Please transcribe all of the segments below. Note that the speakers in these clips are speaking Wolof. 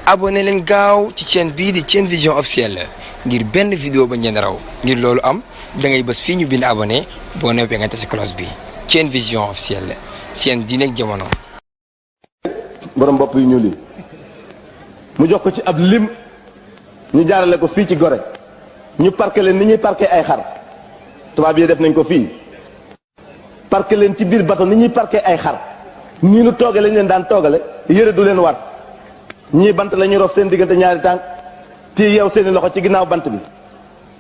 abonné leen gaaw ci chaîne bii di Thiene Vision officielle ngir benn vidéo ba ngeen raw ngir loolu am da ngay bës fii ñu bind abonné boo noppee nga tasi cloche bi Thiene Vision officielle seen diine ak jamono. borom bopp yu ñuul yi mu jox ko ci ab lim ñu jaarale ko fii ci Gorée ñu parqué leen ni ñuy parqué ay xar tubaab yi def nañ ko fii parqué leen ci biir bato ni ñuy parqué ay xar nii nu tooge lañ leen daan toogale yëre du leen waat ñii bant la ñuy rof seen diggante ñaari tànk tii yeew seeni loxo ci ginnaaw bant bi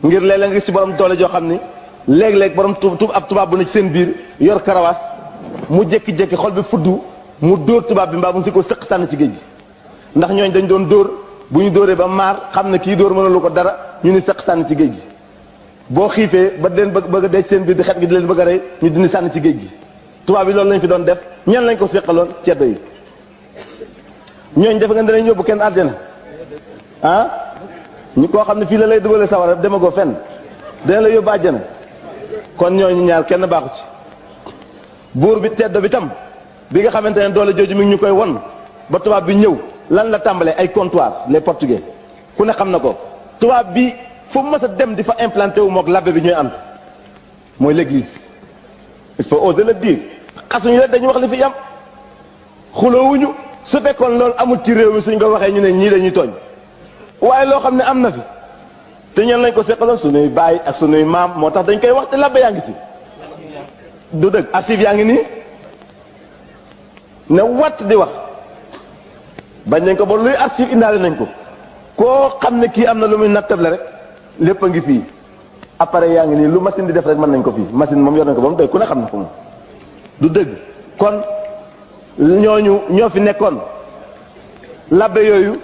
ngir léeg-léeg nga gis ci borom doole joo xam ni léeg-léeg borom ab tubaab bu ne ci seen biir yor karawaas mu jékki-jékki xol bi fuddu mu dóor tubaab bi mbaa mu si ko sëq sànni ci géej gi ndax ñooñ dañ doon dóor bu ñu dóoree ba maar xam ne kii dóor mënalu ko dara ñu ni sëq sànni ci géej gi boo xiifee ba leen bëgg a dee seen biir di xet gi di leen bëgg a rey ñu dindi sànni ci géej gi tubaab yi loolu lañ fi doon def ñan lañ ko seqaloon ceddo yi ñooñ defe nga danañ yóbbu kenn àjjana ah ñu koo xam ne fii la lay dugalee sawara demagoo fenn dana la yóbbu àjjana kon ñooñu ñaar kenn baaxu ci buur bi ceddo bi tam bi nga xamante ne doole jooju mi ngi ñu koy won ba tubaab bi ñëw lan la tàmbalee ay comptoir les portugais ku ne xam na ko tubaab bi fu mu mës a dem di fa implanté wu mook labbe bi ñooy am mooy l'église il faut oser le dire xasuñu rek dañu wax li fi yam xuloowuñu su fekkoon loolu amul ci réew mi suñ ko waxee ñu ne ñii dañuy tooñ waaye loo xam ne am na fi te ñeen lañ ko seqaloon suñuy baay ak suñuy maam moo tax dañ koy wax te labbe yaa ngi fi du dëgg archive yaa ngi nii ne watt di wax bañ nañ ko ba luy archive indaale nañ ko koo xam ne kii am na lu muy nattable rek lépp a ngi fii appareil yaa ngi nii lu machine di def rek mën nañ ko fii machine moom yor nañ ko ba mu doy ku ne xam na ko moom du dëgg kon ñooñu ñoo fi nekkoon labbe yooyu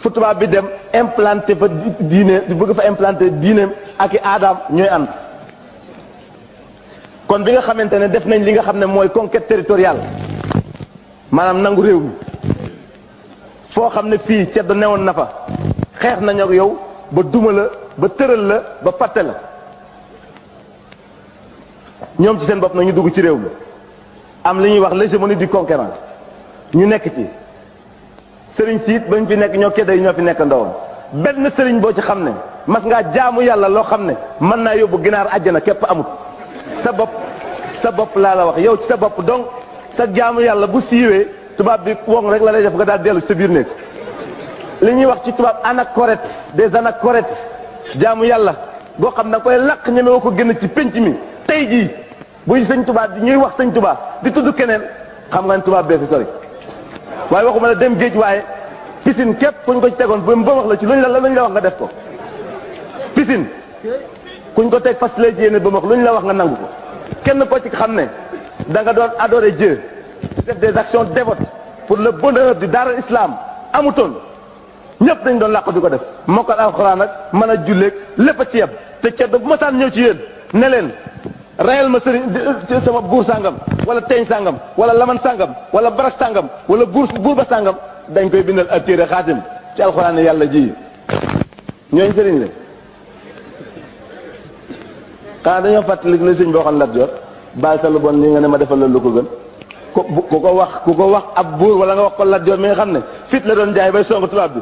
fu tubaab bi dem implanté fa diine di bëgg fa implanté diineem ak i aadaam ñooy ànd kon bi nga xamante ne def nañ li nga xam ne mooy conquête territoriale maanaam nangu réew mi foo xam ne fii ceddo newoon na fa xeex nañu ak yow ba duma la ba tëral la ba fàtte la ñoom ci seen bopp nag ñu dugg ci réew mi am li ñuy wax l'hégémonie du conquérant ñu nekk ci sëriñ siit bañ fi nekk ñoo kedda yi ñoo fi nekk ndawam benn sëriñ boo ci xam ne mas ngaa jaamu yàlla loo xam ne mën naa yóbbu ginaar àjjana képp amut sa bopp laa la wax yow ci sa bopp donc sa jaamu yàlla bu siiwee tubaab bi woŋ rek la lay def nga daal dellu ci sa biir néeg li ñuy wax ci tubaab anachorètes des anachorètes jaamu yàlla boo xam ne koy làq ñemewoo ko génn ci penc mi tey jii buy sëñ tubaab ñuy wax sëñ tubaab di tudd keneen xam nga ne tubaab bee fi sori waaye waxuma la dem géej waaye piscine képp kuñ ko ci tegoon ba wax la ci luñ la wax nga def ko piscine kuñ ko teg fas lay ci yéene ba wax luñ la wax nga nangu ko kenn ko ci xam ne da nga doon adorer Dieu def des actions dévotes pour le bonheur du Dar al-Islam amutoon ñëpp dañ doon làqu di ko def mokkal alxuraan ak mën a julleeg lépp a ci yem te ceddo bu ma taan ñëw ci yéen ne leen rayal ma sëriñ sama buur sàngam wala teeñ sàngam wala laman sàngam wala barak sàngam wala buur ba sàngam dañ koy bindal ak téere xaatim ci alxuraan yàlla ji ñooñ sëriñ la xanaa dañoo fàttali la sëñ boo xam Lat Joor baal sa lu bon lii nga ne ma defal la lu ko gën ku ko wax ab buur wala nga wax ko Lat Joor mi nga xam ne fit la doon jaay bay song tubaab bi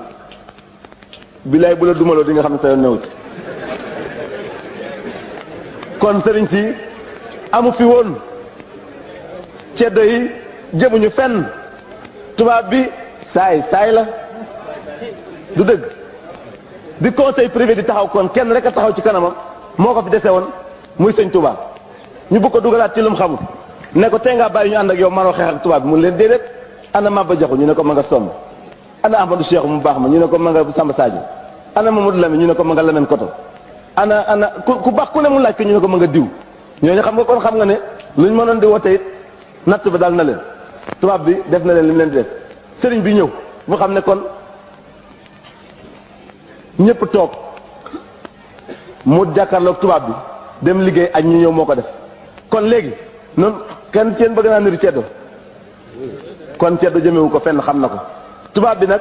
bilaay bu la dumaloo di nga xam ne sa yoon new si kon sëriñ si amu fi woon ceddo yi jëmuñu fenn tubaab bi saay la du dëgg bi conseil privé di taxaw kon kenn rek a taxaw ci kanamam moo ko fi dese woon muy sëñ tubaab ñu bëgg ko dugalaat ci lu mu xamul ne ko tey ngaa bàyyi ñu ànd ak yow manoo xeex ak tubaab bi mun leen déedéet ana Maba Jaxu ñu ne ko ma nga somb ana Ahmadou Cheikh mu baax ma ñu ne ko ma nga Samba Sadio ana Mamadou Lamine ñu ne ko ma nga Lamine Koto ana ku baax ku ne mu laaj ko ñu ne ko ma nga diw ñooñu xam nga kon xam nga ne luñ mënoon di woote it natt bi daal na leen tubaab bi def na leen li mu leen di def sëriñ bi ñëw mu xam ne kon ñëpp toog mu jàkkaarloog tubaab bi dem liggéey ak ñu ñëw moo ko def kon léegi noonu kenn seen bëgg naa niru ceddo kon ceddo jëmewu ko fenn xam na ko tubaab bi nag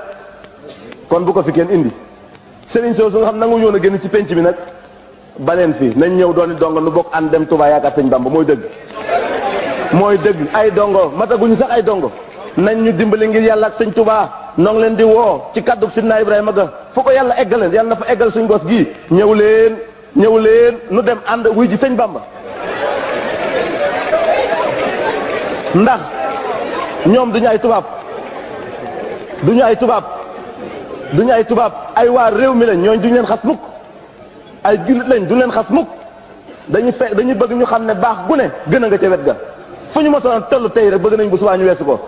kon bu ko fi kenn indi sëriñ soosu nga xam nangu ñëw na génn ci penc bi nag baleen fii nañ ñëw dooni dongo nu bokk ànd dem Touba yaakaar sëñ Bamba mooy dëgg ay dongo mataguñu sax ay dongo nañ ñu dimbali ngir yàlla ak sëñ Touba noo ngi leen di woo ci kaddu Sidna Ibrahima ga fu ko yàlla eggaleen yàlla na fa eggal suñ gos gii ñëw leen nu dem ànd wuy ji sëñ Bamba ndax ñoom duñu ay tubaab duñu ay tubaab ay waa réew mi lañ ñooñ duñu leen xas mukk ay jullit lañ duñu leen xas mukk dañuy bëgg ñu xam ne baax gu ne gën a nga ca wet ga fu ñu mosoon tollu tey rek bëgg nañ bu subaa ñu weesu ko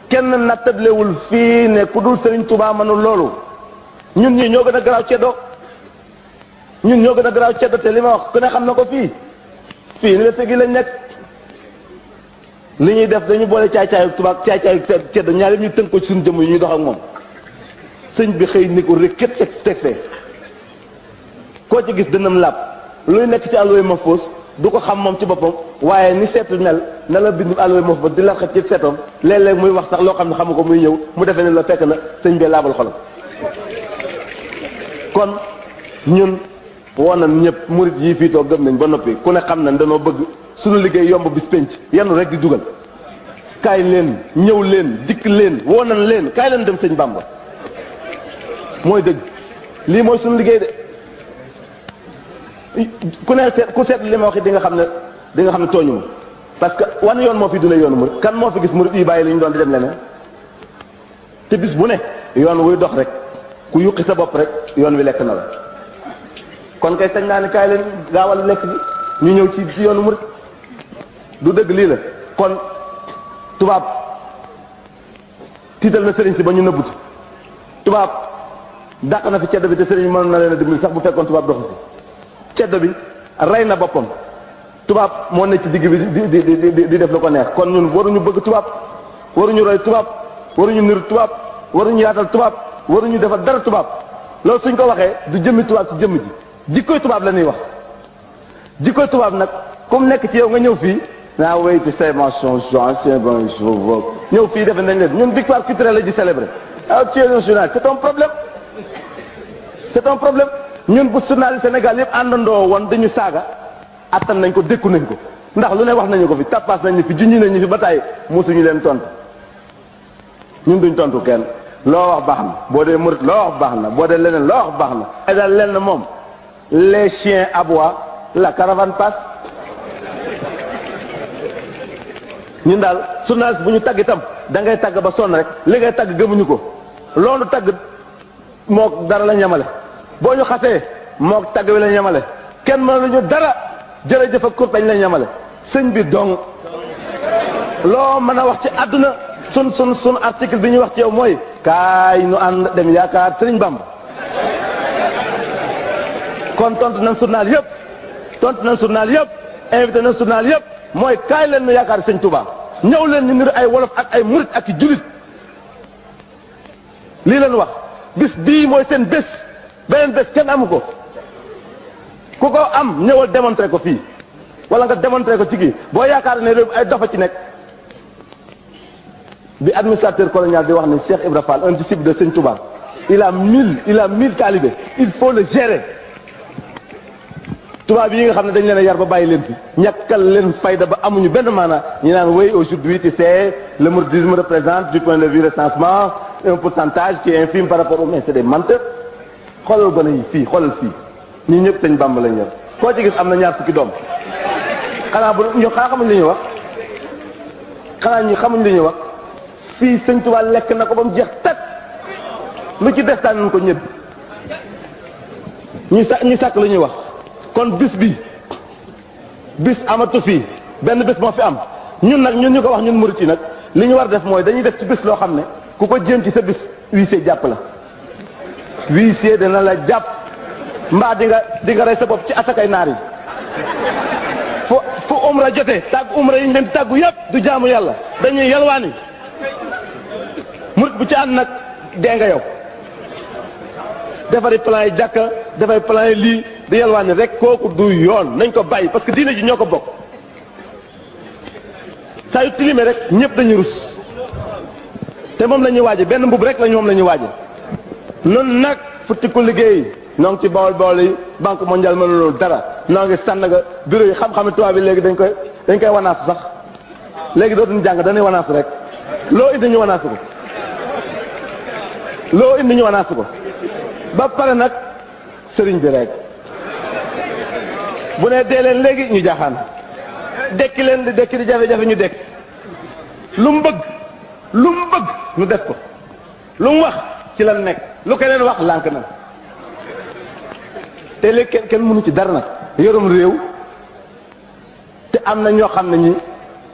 kenn nattablewul fii ne ku dul Sëriñ Tuubaa mënul loolu ñun ñii ñoo gën a garaaw ceddo te li ma wax ku ne xam na ko fii université gi lañ nekk li ñuy def dañu boole caay-caayu tubaab caay-caayu ceddo ñaar yëpp ñu tënk ko ci suñu jëmm yi ñuy dox ak moom sëñ bi xëy ni ko rek ket teg fee koo ci gis dënam làpp luy nekk ci àlluwa mahfuus du ko xam moom ci boppam waaye ni seetu mel na la bind àlluwa mahfuus di la xet ci seetoom léeg-léeg muy wax sax loo xam ne xamu ko muy ñëw mu defee ne la fekk na sëñ bee laabal xolam kon ñun woon nañ ñëpp murit yii fii toog gëm nañ ba noppi ku ne xam nañ danoo bëgg suñu liggéey yomb bis penc yanu rek di dugal kaay leen ñëw leen dikk leen woo nañ leen kaay leen dem sëñ Bamba mooy dëgg lii mooy suñu liggéey de ku seet li ma wax di nga xam ne tooñu ma parce que wan yoon moo fi dule yoonu murit kan moo fi gis murit yi bàyyi li ñu doon di dem leneen te bis bu ne yoon wuy dox rek ku yuqi sa bopp rek yoon wi lekk na la kon kay tañ naa ne kaay leen gaawal lekk bi ñu ñëw ci yoonu murit du dëgg lii la kon tubaab tiital na sëriñ si ba ñu nëbbuti tubaab dàq na fi ceddo bi te sëriñ mën na leen a dimbali sax bu fekkoon tubaab doxu si ceddo bi rey na boppam tubaab moo ne ci digg bi di def lu ko neex kon ñun waruñu bëgg tubaab waruñu roy tubaab waruñu niru tubaab waruñu yaatal tubaab waruñu defal dara tubaab loolu suñ ko waxee du jëmmi tubaab ci jëmm ji jikkoy tubaab la ñuy wax jikkoy tubaab nag comme nekk ci yow nga ñëw fii naa wéy ci say mentions ancien bonjour ñëw fii defe nañ leen ñun victoire culturelle la ji célébré tu es un journaliste c'est un problème ñun bu journaliste Sénégal yëpp àndandoo woon dañu saaga attan nañ ko dékku nañ ko ndax lu ne wax nañu ko fi tappaas nañ ñu fi junñi nañ ñu fi ba tàyyi mosuñu leen tontu ñun duñ tontu kenn loo wax baax na boo dee murit loo wax baax na boo dee leneen loo wax baax na ay daal lenn moom les chiens aboient la caravane passe ñun daal journaliste bu ñu tagg itam da ngay tagg ba sonn rek li ngay tagg gëmuñu ko loolu tagg mook dara la ñamale boo ñu xasee mook tagg wi la ñamale kenn mënuñu dara jërëjëf ak kurpañ la ñamale sëñ bi dong loo mën a wax ci àdduna sun article bi ñuy wax ci yow mooy kaay nu ànd dem yaakaar sëriñ Bamba kon tontu nañ journal yëpp invité nañ journal yëpp mooy kaay leen nu yaakaar sëñ Touba ñëw leen ñu niru ay wolof ak ay murit ak i julit lii leen wax bis bii mooy seen bés beneen bés kenn amu ko ku ko am ñëwal démontré ko fii wala nga démontré ko ci kii boo yaakaar ne réew ay dafa ci nekk bi administrateur colonial di wax ne Cheikh Ibra Fall un disciple de Sëñ Touba il a 1000 talibés il faut le gérer tubaab yi nga xam ne dañ leen a yar ba bàyyi leen fi ñàkkal leen fayda ba amuñu benn maana ñu naan oui aujourd'hui tu sais le mouridisme représente du point de vue recensement un pourcentage qui est infime par rapport au mais c'est des menteurs xoolal gone yi fii xoolal fii ñii ñëpp sëñ Bamba lañ yor koo ci gis am na ñaar fukki doom xanaa xamuñ li ñuy wax xanaa ñi xamuñ li ñuy wax fii sëñ Tuubaa lekk na ko ba mu jeex tag lu ci destaan nañ ko ñëpp ñi sàkk la ñuy wax kon bis amatu fii benn bés moo fi am ñun nag ñun ñu ko wax ñun murit yi nag li ñu war def mooy dañuy def ci bés loo xam ne ku ko jéem ci sa bis huissier jàpp la huissier dana la jàpp mbaa di nga rey sa bopp ci asakay naar yi fu umra jotee tàgg umra yi ñu leen tàggu yëpp du jaamu yàlla dañuy yalwaani murit bu ci ànd nag dee nga yow defari plan yi jàkka defari plan yi lii di yalwaani rek kooku du yoon nañ ko bàyyi parce que diine ji ñoo ko bokk saa yu tilimee rek ñëpp dañuy rus te moom la ñuy waaje benn mbub rek moom la ñuy waaje noonu nag futti ku liggéey noo ngi ci bawol yi banque mondiale mënu loolu dara noo ngi Sandaga bureau yi xam-xam tubaab bi léegi dañ koy wanaasu sax léegi dootuñu jàng dañuy wanaasu rek loo indi ñu wanaasu ko loo indi ñu anaasu ko ba pare nag sëriñ bi rek bu ne dee leen léegi ñu jaaxaan dekki leen di dekki di jafe-jafe ñu dekki lu mu bëgg ñu def ko lu mu wax ci lan nekk lu keneen wax lànk na te léegi kenn mënu ci dara nag yorum réew te am na ñoo xam ne ñi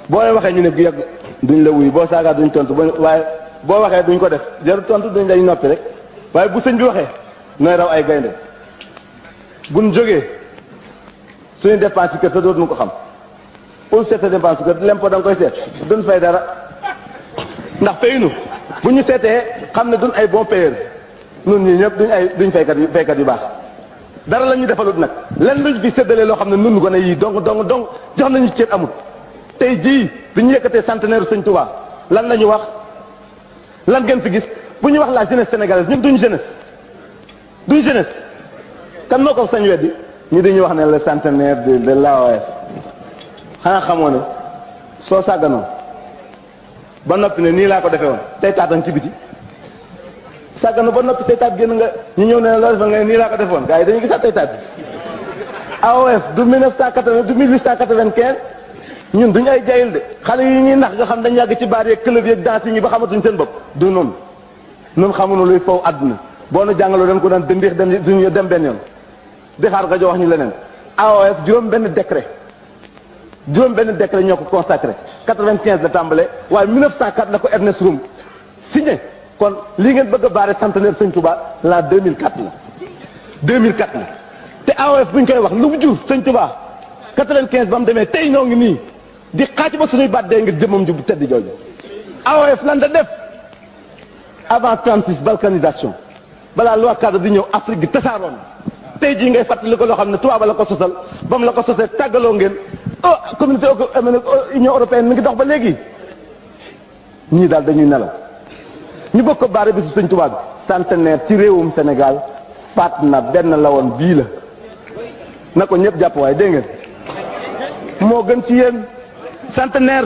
boo leen waxee ñu ne bu yàgg duñ la wuy boo saagaa duñ tontu waaye boo waxee duñ ko def jarul tontu duñ dañ noppi rek waaye bu sëñ bi waxee nooy raw ay gaynde buñ jógee suñu dépense ci kër sa dootuñu ko xam pour seet sa dépense ci kër lempo da nga koy seet duñ fay dara ndax faynu bu ñu seetee xam ne duñ ay bon payeur nun ñii ñëpp duñ faykat yu baax dara la ñu defalut nag len luñ fi séddalee loo xam ne nun gone yii dong jox nañu cër amul tey jii bi ñu yëkkatee centenaire Sëñ Touba lan la ñu wax lan ngeen fi gis bu ñu wax la jeunesse sénégalaise ñun duñ jeunesse kan moo ko sañ weddi ñi dañuy wax ne le centenaire de l'AOF xanaa xamoo ne soo sàgganoo ba noppi ne nii laa ko defee woon tey taatan ci biti sàggano ba noppi tey taat génn nga ñu ñëw ne loo defal nga ne nii laa ko defoon gars yi dañuy gisaat tey taat bi AOF du 1980 du 1895 ñun duñu ay jayil de xale yi ñuy nax nga xam dañ yàgg ci baar yeeg club yeeg danse yi ñi ba xamatuñ seen bopp du noonu noonu xamuñu luy foofu àdduna boo nu jàngaloo dañ ko daan dëndiix dem benn yoon di xaar nga jox wax ñu leneen AOF juróom benn décret ñoo ko consacré 95 la tàmbale waaye 1904 la ko Ernest Rum signé kon lii ngeen bëgg a baare centenaire Sëñ Touba la 2004 la te AOF bu ñu koy wax lu mu jur Sëñ Touba 95 ba mu demee tey ñoo ngi nii di xaaj ba suñuy baat dee ngir jëmam ju bu tedd jooju AOF lan da def avant 36 balkanisation balaa loi cadre di ñëw Afrique gi tasaaroon tey jii ngay fàttali ko loo xam ne tubaab la ko sosal ba mu la ko sosee tàggaloo ngeen communauté union européenne mi ngi dox ba léegi ñii daal dañuy nelaw ñu bokk ko baare bisu Sëñ Tuubaa bi centenaire ci réewum Sénégal faat na benn la woon bii la na ko ñëpp jàpp waaye dégg ngeen moo gën ci yéen centenaire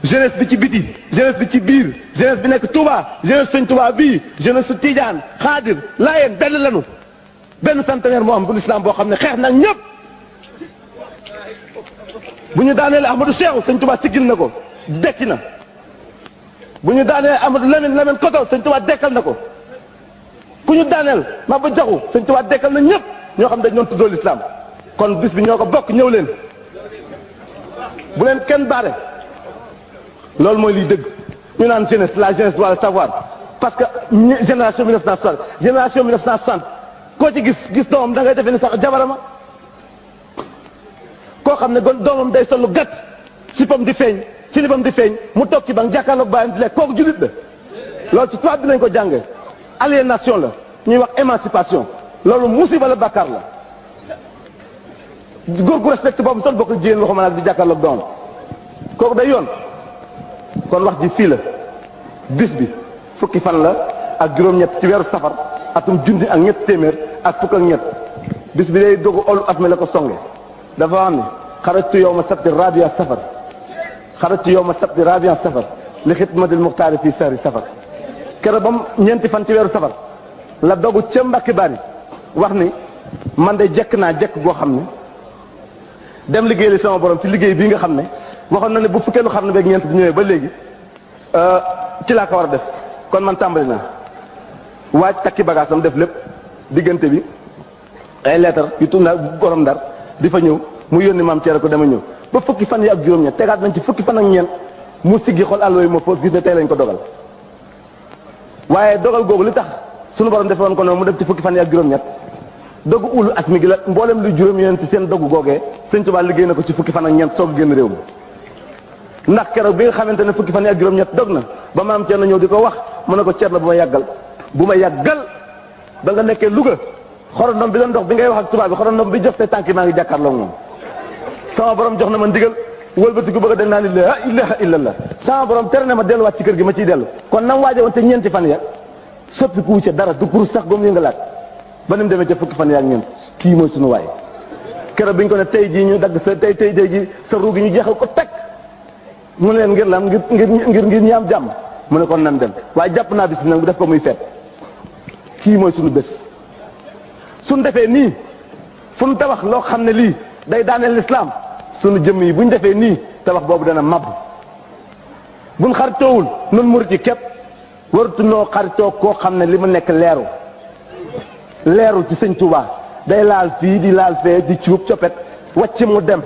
jeunesse bi ci biti jeunesse bi ci biir jeunesse bi nekk Touba jeunesse Sëñ Tuubaa bii jeunesse su Tijaan Xaadir Laayeen benn lanu benn centenaire moo am bu l'islam boo xam ne xeex nag ñëpp bu ñu daaneel Ahmadou Cheikh Sëñ Tuubaa siggil na ko dekki na bu ñu daaneel Amadou Lamine Koto Sëñ Tuubaa dekkal na ko ku ñu daaneel Maba Jaxu Sëñ Tuubaa dekkal na ñëpp ñoo xam dañ doon tuddoo l'islam kon bis bi ñoo ko bokk ñëw leen bu leen kenn baare loolu mooy liy dëgg ñu naan jeunesse la jeunesse doit le savoir parce que génération 1960 koo ci gis doomam da ngay defee ni sax jabarama koo xam ne doomam day sollu gàtt sipam di feeñ silibam di feeñ mu toog ci bang jàkkaarloog bàyyam di lekk kooku jullit la loolu ci tubaab bi lañ ko jàngee aliénation la ñuy wax émancipation loolu musiba la bàkkaar la góor gu respecté boobu sol bokk jigéen waxuma nag di jàkkaarloog doomam kooku day yoon kon wax ji fii la bis bi fukki fan la ak juróom-ñett ci weeru safar atum junni ak ñett téeméer ak fukk ak ñett bis bi day dogu olu asme la ko songe dafa wax ne xarajtu yawma sabti rabia safar xarajtu yawma sabti rabia safar li xidmatil muxtaari fii sahri safar keroog ba mu ñeenti fan ci weeru safar la dogu ca Mbàkke Bari wax ni man de jekk naa jekk goo xam ne dem liggéey li sama borom ci liggéey bii nga xam ne waxoon na ne bu fukkeelu xam ne beeg ñeent bu ñëwee ba léegi ci laa ko war a def kon man tàmbali naa waaj takki bagaasam def lépp diggante bi ay leetar yu tudd naa borom Ndar di fa ñëw mu yónni maam Ceere ko dama ñëw ba fukki fan yi ak juróom-ñett tegaat nañ ci fukki fan ak ñeent mu siggi xool àll yooyu ma foos gis ne tey lañ ko dogal waaye dogal googu li tax sunu borom defoon ko noonu mu def ci fukki fan yi ak juróom-ñett dogu ulu asmi gi la mboolem lu juróom-ñeent ci seen dogu googee Sëñ Tuubaa liggéey na ko ci fukki fan ak ñeent soog génn réew mi ndax keroog bi nga xamante ne fukki fan yi ak juróom-ñett dog na ba maam Ceerno ñëw di ko wax mu ne ko Ceerno bu ma yàggal ba nga nekkee Louga xorondom bi doon dox bi ngay wax ak tubaab bi xorondom bi jox say tànk maa ngi jàkkaarloo moom sama borom jox na ma ndigal wëlbati ko bëgg a dem naa ni la ilaha illallah sama borom tere na ma delluwaat ci kër gi ma ciy dellu kon nam waaje woon te ñeenti fan ya soppi ku ca dara du pour sax goom yëngalaat ba ni mu demee ca fukki fan ya ak ñeent kii mooy sunu waay keroog bi ñu ko ne tey jii ñu dagg sa tey jii sa ruu gi ñu jeexal ko teg mu ne leen ngir lan ngir ñi am jàmm mu ne kon nan dem waaye jàpp naa bis bi nag bu def ko muy feet kii mooy suñu bés suñ defee nii fu ñu tabax loo xam ne lii day daaneel lislaam suñu jëmm yi bu ñu defee nii tabax boobu dana màbb buñ xaritoowul nun murit yi képp waratu noo xaritoo koo xam ne li mu nekk leeru ci sëñ Tuubaa day laal fii di laal fee di cuub coppet wàcc mu dem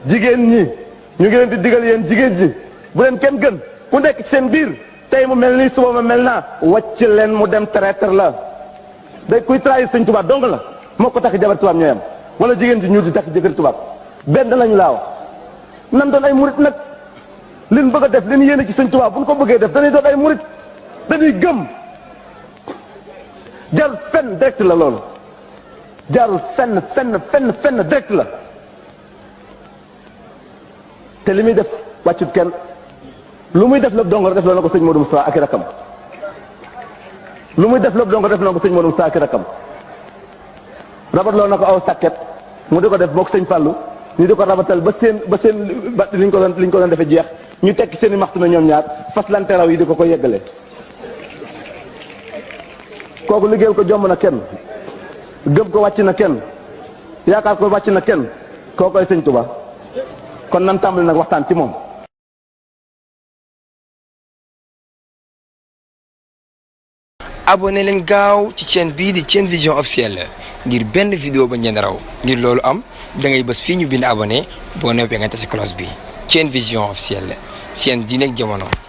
jigéen ñi ñu ngi leen di digal yéen jigéen ji bu leen kenn gën ku nekk ci seen biir tey mu mel nii suba ma mel naa wàcc leen mu dem traître la day kuy trahir sëñ Tuubaa dong la moo ko takk jabar tubaab ñooyam wala jigéen ji ñuul di takk jëkkër tubaab benn lañu laa wax nan doon ay murit nag liñ bëgg a def liñ yéene ci sëñ Tuubaa bu ñu ko bëggee def dañuy doon ay murit dañuy gëm jarul fenn direct la loolu jarul fenn direct la te li muy def wàccut kenn lu muy def lépp dongo def loo na ko sëñ Modou Moustapha ak i rakam lu muy def lépp dongo def loo na ko sëñ Modou Moustapha ak i rakam rabat loo na ko aw sàkket mu di ko def bokk sëñ Fallou ñu di ko rabatal ba seen liñ ko doon defee jeex ñu tekki seen i maxtu na ñoom ñaar fas lante raw yi di ko yeggale kooku liggéeyal ko jomb na kenn gëm ko wàcc na kenn yaakaar ko wàcc na kenn kookoy sëñ Tuubaa kon nan tàmbali nag waxtaan ci moom. abonné leen gaaw ci chaîne bii di Thiene Vision officielle ngir benn vidéo ba ngeen raw ngir loolu am da ngay bës fii ñu bind abonné boo noppee nga tasi cloche bi Thiene Vision officielle seen diine ak jamono.